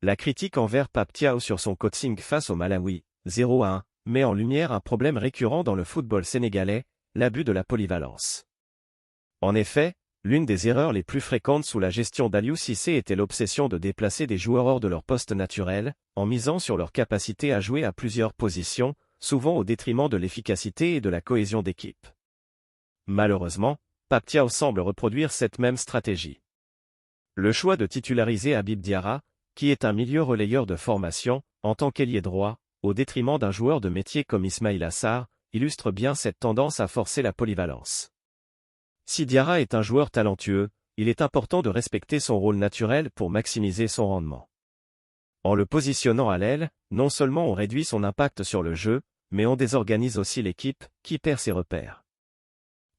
La critique envers Pape Thiaw sur son coaching face au Malawi, 0-1, met en lumière un problème récurrent dans le football sénégalais, l'abus de la polyvalence. En effet, l'une des erreurs les plus fréquentes sous la gestion d'Aliou Cissé était l'obsession de déplacer des joueurs hors de leur poste naturel, en misant sur leur capacité à jouer à plusieurs positions, souvent au détriment de l'efficacité et de la cohésion d'équipe. Malheureusement, Pape Thiaw semble reproduire cette même stratégie. Le choix de titulariser Habib Diarra, qui est un milieu relayeur de formation, en tant qu'ailier droit, au détriment d'un joueur de métier comme Ismaïla Sarr, illustre bien cette tendance à forcer la polyvalence. Si Diarra est un joueur talentueux, il est important de respecter son rôle naturel pour maximiser son rendement. En le positionnant à l'aile, non seulement on réduit son impact sur le jeu, mais on désorganise aussi l'équipe, qui perd ses repères.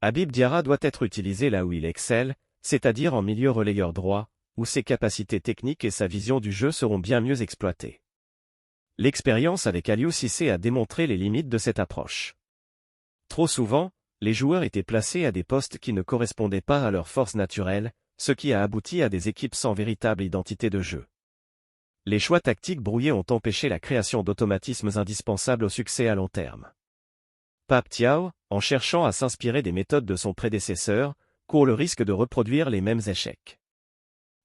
Habib Diarra doit être utilisé là où il excelle, c'est-à-dire en milieu relayeur droit, où ses capacités techniques et sa vision du jeu seront bien mieux exploitées. L'expérience avec Aliou Cissé a démontré les limites de cette approche. Trop souvent, les joueurs étaient placés à des postes qui ne correspondaient pas à leur force naturelle, ce qui a abouti à des équipes sans véritable identité de jeu. Les choix tactiques brouillés ont empêché la création d'automatismes indispensables au succès à long terme. Pape Thiaw, en cherchant à s'inspirer des méthodes de son prédécesseur, court le risque de reproduire les mêmes échecs.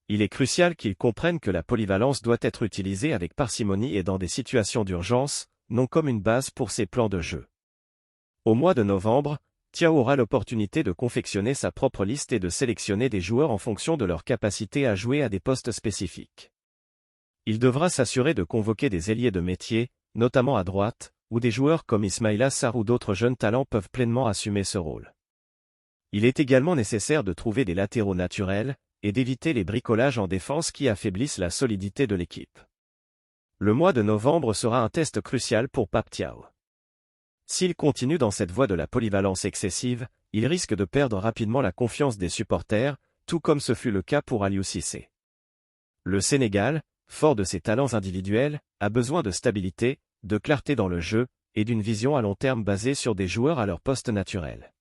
Il est crucial qu'il comprenne que la polyvalence doit être utilisée avec parcimonie et dans des situations d'urgence, non comme une base pour ses plans de jeu. Au mois de novembre, Thiaw aura l'opportunité de confectionner sa propre liste et de sélectionner des joueurs en fonction de leur capacité à jouer à des postes spécifiques. Il devra s'assurer de convoquer des ailiers de métier, notamment à droite, où des joueurs comme Ismaïla Sarr ou d'autres jeunes talents peuvent pleinement assumer ce rôle. Il est également nécessaire de trouver des latéraux naturels, et d'éviter les bricolages en défense qui affaiblissent la solidité de l'équipe. Le mois de novembre sera un test crucial pour Pape Thiaw. S'il continue dans cette voie de la polyvalence excessive, il risque de perdre rapidement la confiance des supporters, tout comme ce fut le cas pour Aliou Cissé. Le Sénégal, fort de ses talents individuels, a besoin de stabilité, de clarté dans le jeu, et d'une vision à long terme basée sur des joueurs à leur poste naturel.